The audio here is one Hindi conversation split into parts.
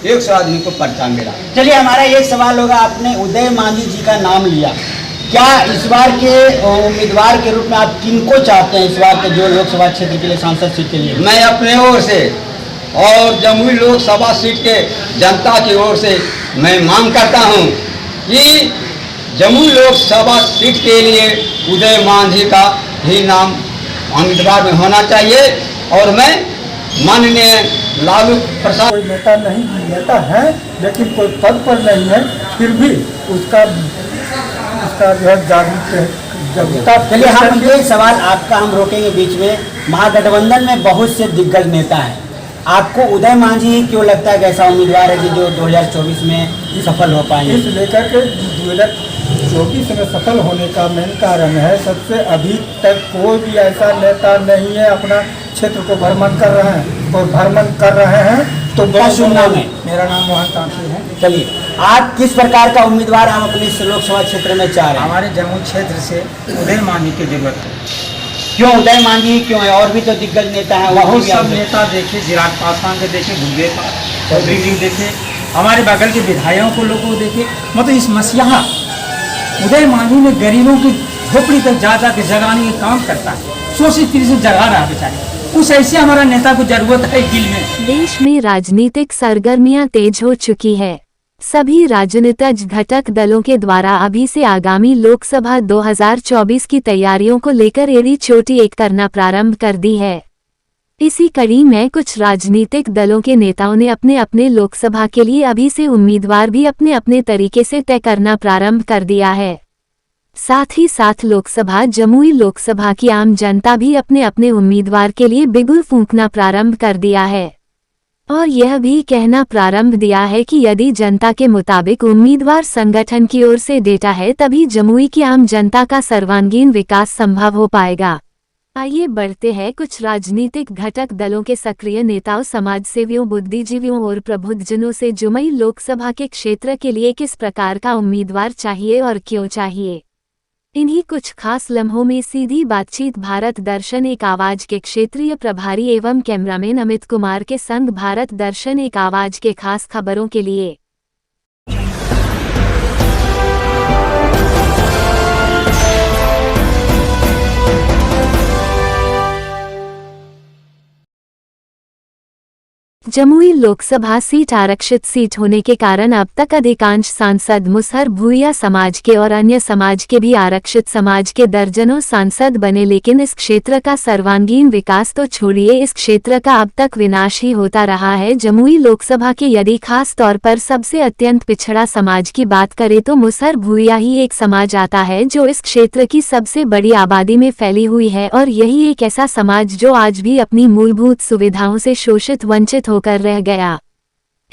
100 आदमी को पर्चा मिला। चलिए, हमारा एक सवाल होगा, आपने उदय मांझी जी का नाम लिया, क्या इस बार के उम्मीदवार के रूप में आप किनको चाहते हैं इस बार के जो लोकसभा क्षेत्र के लिए सांसद सीट के लिए? मैं अपने ओर से और जमुई लोकसभा सीट के जनता की ओर से मैं मांग करता हूं कि जमुई लोकसभा सीट के लिए उदय मांझी का ही नाम उम्मीदवार में होना चाहिए। और मैं माननीय लालू प्रसाद, कोई नेता है लेकिन कोई पद पर नहीं है, फिर भी उसका जो है जागरूकता। चलिए, हम ये सवाल आपका हम रोकेंगे बीच में। महागठबंधन में बहुत से दिग्गज नेता हैं, आपको उदय मांझी ही क्यों लगता है कि ऐसा उम्मीदवार है कि जो 2024 में सफल हो पाएंगे? इस लेकर के 2024 में सफल होने का मेन कारण है, सबसे अभी तक कोई भी ऐसा नेता नहीं है अपना क्षेत्र को भ्रमण कर रहे हैं और भ्रमण कर रहे हैं। तो क्या शुभ नाम है? मेरा नाम मोहन तांसी है। चलिए, आप किस प्रकार का उम्मीदवार आप अपने इस लोकसभा क्षेत्र में चाह रहे हैं? हमारे जमुई क्षेत्र से उदय मांझी की जरूरत है। क्यों उदय मांझी क्यों है? और भी तो दिग्गज नेता हैं, बहुत सब नेता देखे, चिराग पासवान के देखे, भूदेव चौधरी जी देखे, हमारे बगल के विधायकों को लोगों को देखे। मतलब इस मसीहा उदय मांझी में गरीबों की झोपड़ी तक जा के जगाने का काम करता है, शोषित से जगा रहा बेचारे। उस ऐसे हमारा नेता को जरूरत है दिल में। देश में राजनीतिक सरगर्मियां तेज हो चुकी है। सभी राजनीतिक घटक दलों के द्वारा अभी से आगामी लोकसभा 2024 की तैयारियों को लेकर एड़ी चोटी एक करना प्रारंभ कर दी है। इसी कड़ी में कुछ राजनीतिक दलों के नेताओं ने अपने अपने लोकसभा के लिए अभी से उम्मीदवार भी अपने अपने तरीके से तय करना प्रारंभ कर दिया है। साथ ही साथ जमुई लोकसभा की आम जनता भी अपने अपने उम्मीदवार के लिए बिगुल फूंकना प्रारंभ कर दिया है और यह भी कहना प्रारंभ दिया है कि यदि जनता के मुताबिक उम्मीदवार संगठन की ओर से डेटा है तभी जमुई की आम जनता का सर्वांगीण विकास संभव हो पाएगा। आइए बढ़ते हैं कुछ राजनीतिक घटक दलों के सक्रिय नेताओं, समाजसेवियों, बुद्धिजीवियों और प्रबुद्धजनों से जमुई लोकसभा के क्षेत्र के लिए किस प्रकार का उम्मीदवार चाहिए और क्यों चाहिए। इन्हीं कुछ खास लम्हों में सीधी बातचीत भारत दर्शन एक आवाज के क्षेत्रीय प्रभारी एवं कैमरामैन अमित कुमार के संग भारत दर्शन एक आवाज के खास खबरों के लिए। जमुई लोकसभा सीट आरक्षित सीट होने के कारण अब तक अधिकांश सांसद मुसहर भूइया समाज के और अन्य समाज के भी आरक्षित समाज के दर्जनों सांसद बने, लेकिन इस क्षेत्र का सर्वांगीण विकास तो छोड़िए, इस क्षेत्र का अब तक विनाश ही होता रहा है। जमुई लोकसभा के यदि खास तौर पर सबसे अत्यंत पिछड़ा समाज की बात करें तो मुसहर भूइया ही एक समाज आता है जो इस क्षेत्र की सबसे बड़ी आबादी में फैली हुई है और यही एक ऐसा समाज जो आज भी अपनी मूलभूत सुविधाओं से शोषित वंचित होकर रह गया।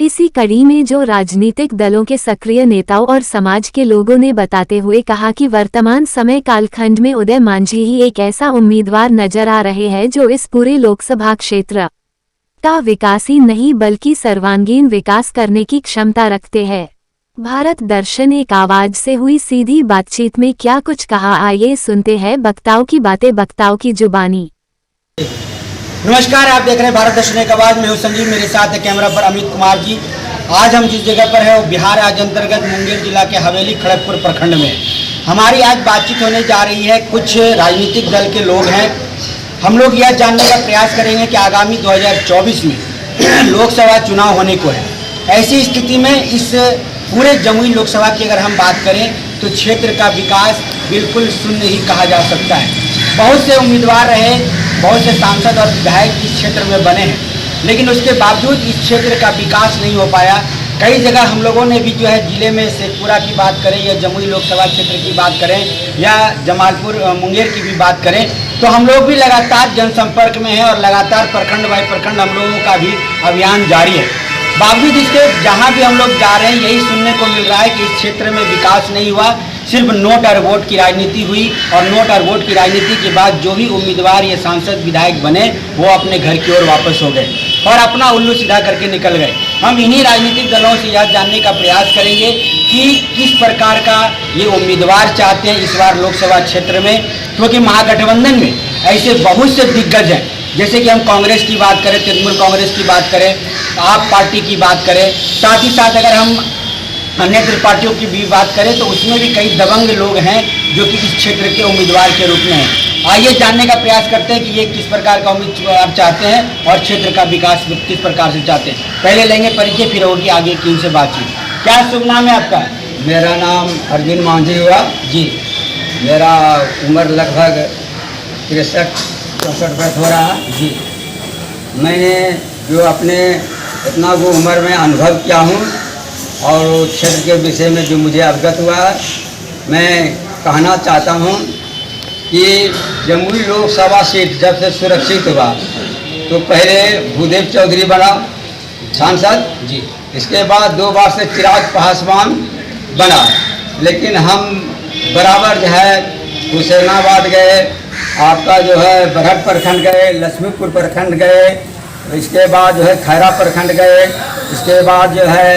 इसी कड़ी में जो राजनीतिक दलों के सक्रिय नेताओं और समाज के लोगों ने बताते हुए कहा कि वर्तमान समय कालखंड में उदय मांझी ही एक ऐसा उम्मीदवार नजर आ रहे हैं जो इस पूरे लोकसभा क्षेत्र का विकास ही नहीं बल्कि सर्वांगीण विकास करने की क्षमता रखते हैं। भारत दर्शन एक आवाज से हुई सीधी बातचीत में क्या कुछ कहा, आइए सुनते हैं वक्ताओं की बातें, वक्ताओं की जुबानी। नमस्कार, आप देख रहे हैं भारत दर्शन एक आवाज। मैं हूं संजीव, मेरे साथ है कैमरा पर अमित कुमार जी। आज हम जिस जगह पर है वो बिहार राज्य अंतर्गत मुंगेर जिला के हवेली खड़गपुर प्रखंड में हमारी आज बातचीत होने जा रही है। कुछ राजनीतिक दल के लोग हैं, हम लोग यह जानने का प्रयास करेंगे कि आगामी 2024 में लोकसभा चुनाव होने को है। ऐसी स्थिति में इस पूरे जमुई लोकसभा की अगर हम बात करें तो क्षेत्र का विकास बिल्कुल शून्य ही कहा जा सकता है। बहुत से उम्मीदवार रहे, बहुत से सांसद और विधायक इस क्षेत्र में बने हैं, लेकिन उसके बावजूद इस क्षेत्र का विकास नहीं हो पाया। कई जगह हम लोगों ने भी जो है जिले में शेखपुरा की बात करें या जमुई लोकसभा क्षेत्र की बात करें या जमालपुर मुंगेर की भी बात करें तो हम लोग भी लगातार जनसंपर्क में हैं और लगातार प्रखंड बाई प्रखंड हम लोगों का भी अभियान जारी है। बावजूद इसके जहाँ भी हम लोग जा रहे हैं यही सुनने को मिल रहा है कि इस क्षेत्र में विकास नहीं हुआ, सिर्फ नोट और वोट की राजनीति हुई और नोट और वोट की राजनीति के बाद जो भी उम्मीदवार या सांसद विधायक बने वो अपने घर की ओर वापस हो गए और अपना उल्लू सीधा करके निकल गए। हम इन्हीं राजनीतिक दलों से यह जानने का प्रयास करेंगे कि किस प्रकार का ये उम्मीदवार चाहते हैं इस बार लोकसभा क्षेत्र में, क्योंकि महागठबंधन में ऐसे बहुत से दिग्गज हैं जैसे कि हम कांग्रेस की बात करें, तृणमूल कांग्रेस की बात करें, आप पार्टी की बात करें, साथ ही साथ अगर हम अन्य पार्टियों की भी बात करें तो उसमें भी कई दबंग लोग हैं जो कि इस क्षेत्र के उम्मीदवार के रूप में हैं। आइए जानने का प्रयास करते हैं कि ये किस प्रकार का उम्मीदवार चाहते हैं और क्षेत्र का विकास किस प्रकार से चाहते हैं। पहले लेंगे परिचय, फिर होगी आगे की उनसे बातचीत। क्या शुभ नाम है आपका? मेरा नाम अर्जुन मांझी हुआ जी। मेरा उम्र लगभग 63-64 वर्ष हो रहा है जी। मैंने जो अपने इतना वो उम्र में अनुभव किया हूँ और क्षेत्र के विषय में जो मुझे अवगत हुआ है, मैं कहना चाहता हूँ कि जमुई लोकसभा सीट जब से सुरक्षित हुआ तो पहले भूदेव चौधरी बना सांसद जी। इसके बाद 2 बार से चिराग पासवान बना, लेकिन हम बराबर जो है हुसैनाबाद गए, आपका जो है बरहट प्रखंड गए, लक्ष्मीपुर प्रखंड गए, इसके बाद जो है खैरा प्रखंड गए, इसके बाद जो है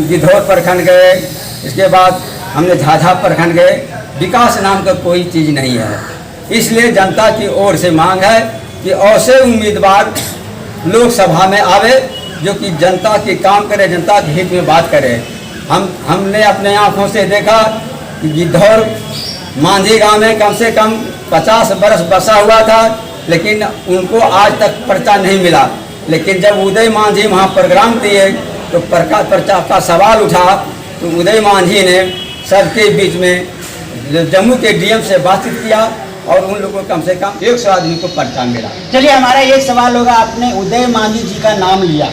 गिद्धौर प्रखंड गए, इसके बाद हमने झाझा प्रखंड गए। विकास नाम का कोई चीज़ नहीं है। इसलिए जनता की ओर से मांग है कि ऐसे उम्मीदवार लोकसभा में आवे जो कि जनता के काम करे, जनता के हित में बात करे। हमने अपने आँखों से देखा कि गिद्धौर मांझी गांव में कम से कम 50 बरस बसा हुआ था, लेकिन उनको आज तक पर्चा नहीं मिला। लेकिन जब उदय मांझी वहाँ प्रोग्राम दिए तो पर्चा का सवाल उठा तो उदय मांझी ने सबके बीच में जम्मू के डीएम से बातचीत किया और उन लोगों को कम से कम 100 आदमी को पर्चा मिला। चलिए, हमारा एक सवाल होगा, आपने उदय मांझी जी का नाम लिया,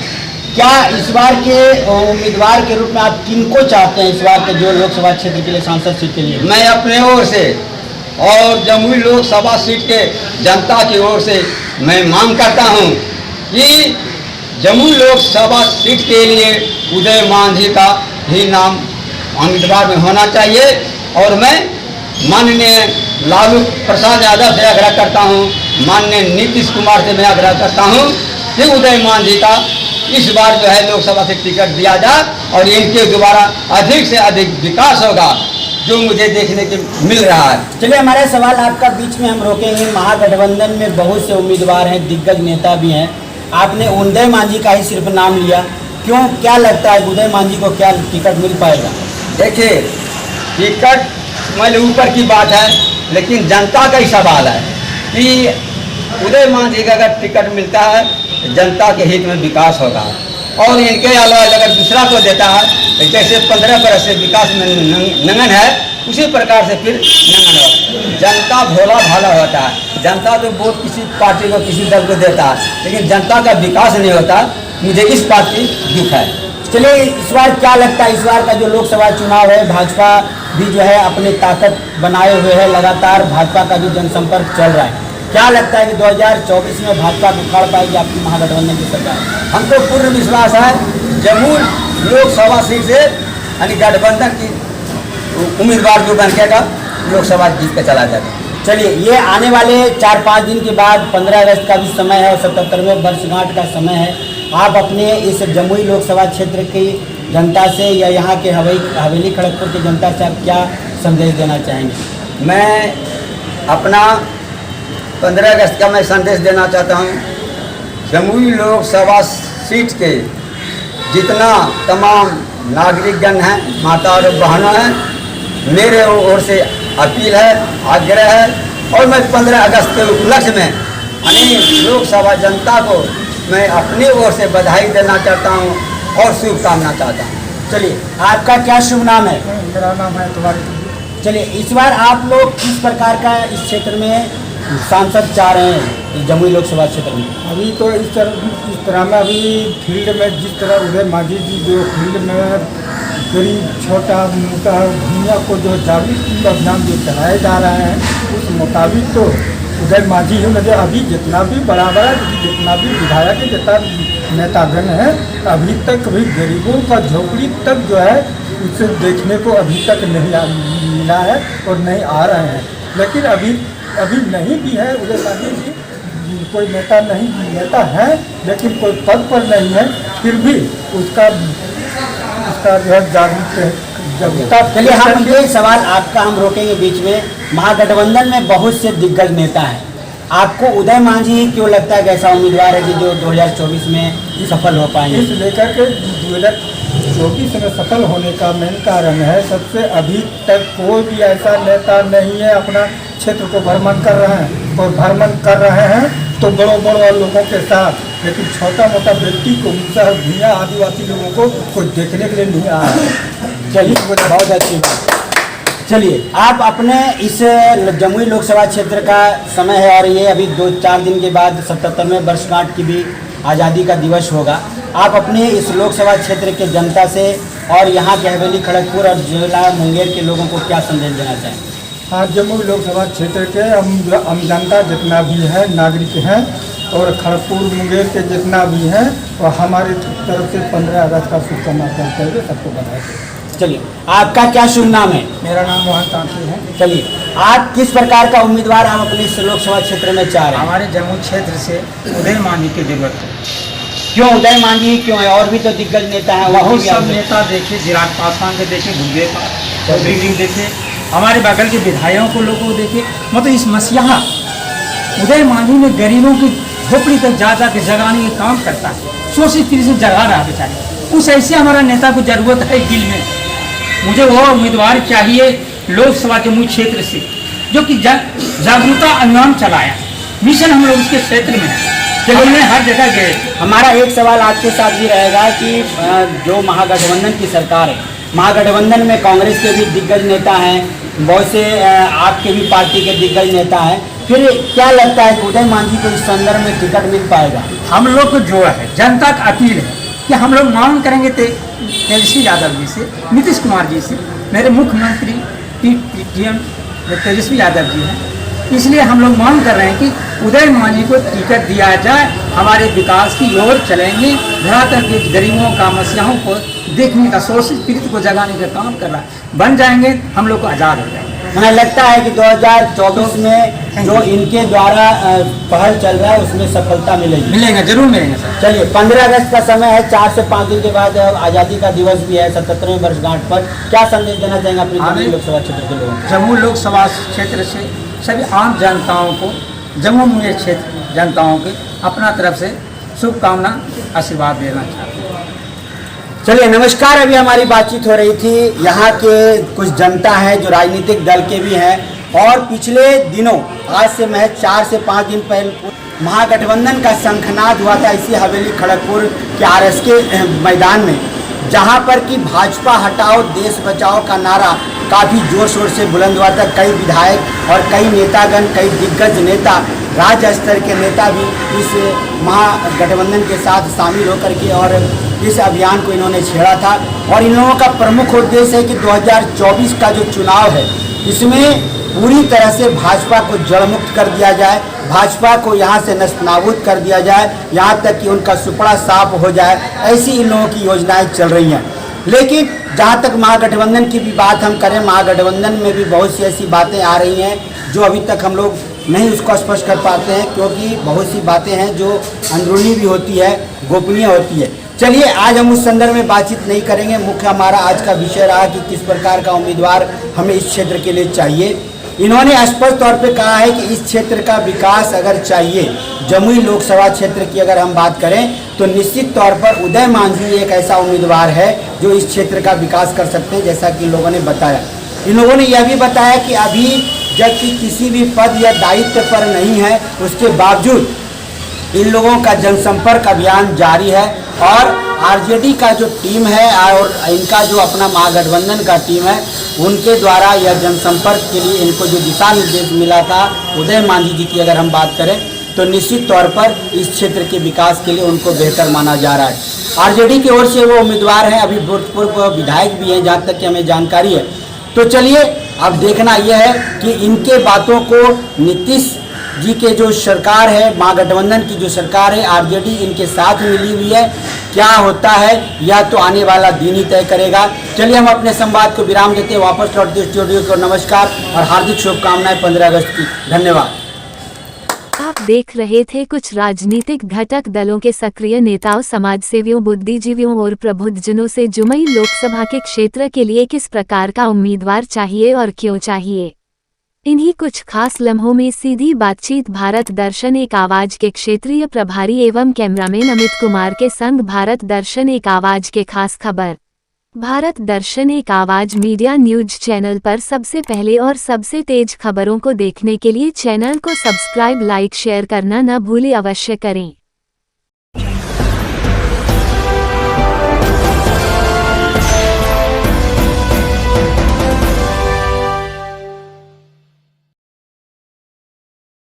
क्या इस बार के उम्मीदवार के रूप में आप किनको चाहते हैं इस बार के जो लोकसभा क्षेत्र के लिए सांसद सीट के लिए? मैं अपने ओर से और जमुई लोकसभा सीट के जनता की ओर से मैं मांग करता हूं कि जमुई लोकसभा सीट के लिए उदय मांझी का ही नाम उम्मीदवार में होना चाहिए। और मैं माननीय लालू प्रसाद यादव से आग्रह करता हूं, माननीय नीतीश कुमार से मैं आग्रह करता हूं कि उदय मांझी का इस बार जो है लोकसभा से टिकट दिया जाए और इनके द्वारा अधिक से अधिक विकास होगा जो मुझे देखने को मिल रहा है। चलिए, हमारा सवाल आपका बीच में हम रोकेंगे। महागठबंधन में बहुत से उम्मीदवार हैं, दिग्गज नेता भी हैं, आपने उदय मांझी का ही सिर्फ नाम लिया, क्यों? क्या लगता है उदय मांझी को क्या टिकट मिल पाएगा? देखिए, टिकट मतलब ऊपर की बात है, लेकिन जनता का ही सवाल है कि उदय मांझी का अगर टिकट मिलता है जनता के हित में विकास होगा। और इनके अलावा अगर दूसरा को देता है तो जैसे 15 बरस से विकास में नंगन है, उसी प्रकार से फिर नंगन हो। जनता भोला भाला होता है, जनता तो वोट किसी पार्टी को किसी दल को देता है, लेकिन जनता का विकास नहीं होता। मुझे इस बात की दुख है। चलिए, इस बार क्या लगता है, इस बार का जो लोकसभा चुनाव है, भाजपा भी जो है अपनी ताकत बनाए हुए है, लगातार भाजपा का भी जनसंपर्क चल रहा है, क्या लगता है कि 2024 में भाजपा को उखाड़ पाएगी आपकी महागठबंधन की सरकार? हमको पूर्ण विश्वास है जमुई लोकसभा सीट से यानी गठबंधन की उम्मीदवार जो बनकेगा लोकसभा जीत कर चला जाएगा। चलिए, ये आने वाले 4-5 दिन के बाद 15 अगस्त का भी समय है और 77वें वर्षगांठ का समय है। आप अपने इस जमुई लोकसभा क्षेत्र की जनता से या यहाँ के हवेली खड़गपुर की जनता से आप क्या संदेश देना चाहेंगे? मैं अपना 15 अगस्त का मैं संदेश देना चाहता हूँ। जमुई लोकसभा सीट के जितना तमाम नागरिकगण हैं, माता और बहनों हैं, मेरे ओर से अपील है, आग्रह है, और मैं 15 अगस्त के उपलक्ष्य में अनेक लोकसभा जनता को मैं अपनी ओर से बधाई देना चाहता हूँ और शुभकामना चाहता हूँ। चलिए, आपका क्या शुभ नाम है? मेरा नाम है तुम्हारी। चलिए, इस बार आप लोग किस प्रकार का इस क्षेत्र में सांसद चाह रहे हैं जमुई लोकसभा क्षेत्र में? अभी तो इस तरह में अभी फील्ड में जिस तरह उदय मांझी जी जो फील्ड में गरीब छोटा मोटा दुनिया को जो जागरूक अभियान जो चलाए जा रहे हैं उस मुताबिक तो उदय मांझी ही मुझे अभी जितना भी बड़ा जितना भी विधायक जितना नेतागण है अभी तक भी गरीबों का झोपड़ी तक जो है उसे देखने को अभी तक नहीं मिला है और नहीं आ रहे हैं। लेकिन अभी नहीं भी है उदय मांझी जी, कोई नेता है लेकिन कोई पद पर नहीं है, फिर भी उसका जो है जागरूकता। चलिए, हम ये सवाल आपका हम रोकेंगे बीच में। महागठबंधन में बहुत से दिग्गज नेता हैं, आपको उदय मांझी क्यों लगता है कि ऐसा उम्मीदवार है कि जो 2024 में सफल हो पाएंगे? इस लेकर के 2024 में सफल होने का मेन कारण है, सबसे अभी तक कोई भी ऐसा नेता नहीं है अपना क्षेत्र को भ्रमण कर रहे हैं, और भ्रमण कर रहे हैं तो बड़ों लोगों के साथ, लेकिन छोटा मोटा व्यक्ति को भूया आदिवासी लोगों को कोई देखने के लिए नहीं आ रहा है। चलिए, बहुत अच्छी बात। चलिए, आप अपने इस जमुई लोकसभा क्षेत्र का समय है और ये अभी 2-4 दिन के बाद 77वें वर्षगांठ की भी आज़ादी का दिवस होगा। आप अपने इस लोकसभा क्षेत्र के जनता से और यहाँ के हवेली खड़गपुर और जिला मुंगेर के लोगों को क्या संदेश देना चाहें? हाँ, जमुई लोकसभा क्षेत्र के हम जनता जितना भी है, नागरिक हैं, और खड़गपुर मुंगेर के जितना भी हैं, और हमारी तरफ से 15 अगस्त का शुभकामना करके सबको बधाई। चलिए, आपका क्या शुभ नाम है? मेरा नाम मोहन तांती है। चलिए, आप किस प्रकार का उम्मीदवार आप अपने इस लोकसभा क्षेत्र में चाह रहे हैं? हमारे जम्मू क्षेत्र से उदय मांझी की जरूरत है। क्यों उदय मांझी क्यों है? और भी तो दिग्गज नेता हैं, बहुत सब नेता देखे, चिराग पासवान के देखे, भूदेव चौधरी जी देखे, हमारे बगल के विधायकों को लोगों को देखे। मतलब इस मसीहा उदय मांझी ने गरीबों की झोपड़ी तक जा के जगाने का काम करता है, शोषित पीड़ित से जगा रहा बेचारे। उस ऐसे हमारा नेता को जरूरत है दिल में। मुझे वो उम्मीदवार चाहिए लोकसभा जमुई क्षेत्र से, जो कि जागरूकता अभियान चलाया। मिशन हम लोग उसके क्षेत्र में है, हमने हर जगह गए। हमारा एक सवाल आपके साथ भी रहेगा कि जो महागठबंधन की सरकार है, महागठबंधन में कांग्रेस के भी दिग्गज नेता हैं, बहुत से आपके भी पार्टी के दिग्गज नेता हैं, फिर क्या लगता है कि उदय मांझी को इस संदर्भ में टिकट मिल पाएगा? हम लोग को जो है जनता का अपील है कि हम लोग मांग करेंगे तेजस्वी यादव जी से, नीतीश कुमार जी से, मेरे मुख्यमंत्री PM तेजस्वी यादव जी हैं, इसलिए हम लोग मांग कर रहे हैं कि उदय मांझी को टिकट दिया जाए। हमारे विकास की ओर चलेंगे, धरातल के गरीबों का मसीहाओं को देखने का, शोषित पीड़ित को जगाने का काम कर रहा है। बन जाएंगे हम लोग को आज़ाद हो जाएंगे। हमें लगता है कि 2024 में जो इनके द्वारा पहल चल रहा है उसमें सफलता मिलेगा, जरूर मिलेंगे सर। चलिए, 15 अगस्त का समय है, 4 से 5 दिन के बाद आज़ादी का दिवस भी है, 77वें वर्षगांठ पर क्या संदेश देना चाहेंगे अपने जमुई लोकसभा क्षेत्र के लोगों को? जम्मू लोकसभा क्षेत्र से सभी आम जनताओं को, जम्मू मुंगेर क्षेत्र जनताओं के अपना तरफ से शुभकामना आशीर्वाद देना चाहते हैं। चलिए, नमस्कार। अभी हमारी बातचीत हो रही थी, यहाँ के कुछ जनता है जो राजनीतिक दल के भी हैं, और पिछले दिनों आज से महज 4 से 5 दिन पहले महागठबंधन का शंखनाद हुआ था इसी हवेली खड़गपुर के RS के मैदान में, जहाँ पर कि भाजपा हटाओ देश बचाओ का नारा काफ़ी जोर शोर से बुलंद हुआ था। कई विधायक और कई नेतागण, कई दिग्गज नेता, राज्य स्तर के नेता भी इस महागठबंधन के साथ शामिल होकर के और इस अभियान को इन्होंने छेड़ा था। और इन लोगों का प्रमुख उद्देश्य है कि 2024 का जो चुनाव है इसमें पूरी तरह से भाजपा को जड़मुक्त कर दिया जाए, भाजपा को यहाँ से नस्तनाबूद कर दिया जाए, यहाँ तक कि उनका सुपड़ा साफ हो जाए। ऐसी इन लोगों की योजनाएं चल रही हैं। लेकिन जहाँ तक महागठबंधन की भी बात हम करें, महागठबंधन में भी बहुत सी ऐसी बातें आ रही हैं जो अभी तक हम लोग नहीं उसको स्पष्ट कर पाते हैं, क्योंकि बहुत सी बातें हैं जो अंदरूनी भी होती है, गोपनीय होती है। चलिए, आज हम उस संदर्भ में बातचीत नहीं करेंगे। मुख्य हमारा आज का विषय रहा कि किस प्रकार का उम्मीदवार हमें इस क्षेत्र के लिए चाहिए। इन्होंने स्पष्ट तौर पे कहा है कि इस क्षेत्र का विकास अगर चाहिए, जमुई लोकसभा क्षेत्र की अगर हम बात करें, तो निश्चित तौर पर उदय मांझी एक ऐसा उम्मीदवार है जो इस क्षेत्र का विकास कर सकते हैं, जैसा कि लोगों ने बताया। इन लोगों ने यह भी बताया कि अभी जबकि किसी भी पद या दायित्व पर नहीं है, उसके बावजूद इन लोगों का जनसंपर्क अभियान जारी है। और RJD का जो टीम है और इनका जो अपना महागठबंधन का टीम है, उनके द्वारा यह जनसंपर्क के लिए इनको जो दिशा निर्देश मिला था उदय मांझी जी की अगर हम बात करें, तो निश्चित तौर पर इस क्षेत्र के विकास के लिए उनको बेहतर माना जा रहा है। RJD की ओर से वो उम्मीदवार हैं, अभी भूतपूर्व विधायक भी हैं जहाँ तक कि हमें जानकारी है। तो चलिए, अब देखना यह है कि इनके बातों को नीतीश जी के जो सरकार है, महागठबंधन की जो सरकार है, RJD इनके साथ मिली हुई है, क्या होता है यह तो आने वाला दिन ही तय करेगा। चलिए, हम अपने संवाद को विराम देते हैं, वापस लौटते स्टूडियो को। नमस्कार और हार्दिक शुभकामनाएं 15 अगस्त की। धन्यवाद। आप देख रहे थे कुछ राजनीतिक घटक दलों के सक्रिय नेताओं, समाजसेवियों, बुद्धिजीवियों और प्रबुद्धजनों से जमुई लोकसभा के क्षेत्र के लिए किस प्रकार का उम्मीदवार चाहिए और क्यों चाहिए। इन्हीं कुछ खास लम्हों में सीधी बातचीत भारत दर्शन एक आवाज के क्षेत्रीय प्रभारी एवं कैमरामैन अमित कुमार के संग भारत दर्शन एक आवाज के खास खबर। भारत दर्शन एक आवाज मीडिया न्यूज चैनल पर सबसे पहले और सबसे तेज खबरों को देखने के लिए चैनल को सब्सक्राइब, लाइक, शेयर करना न भूलें, अवश्य करें।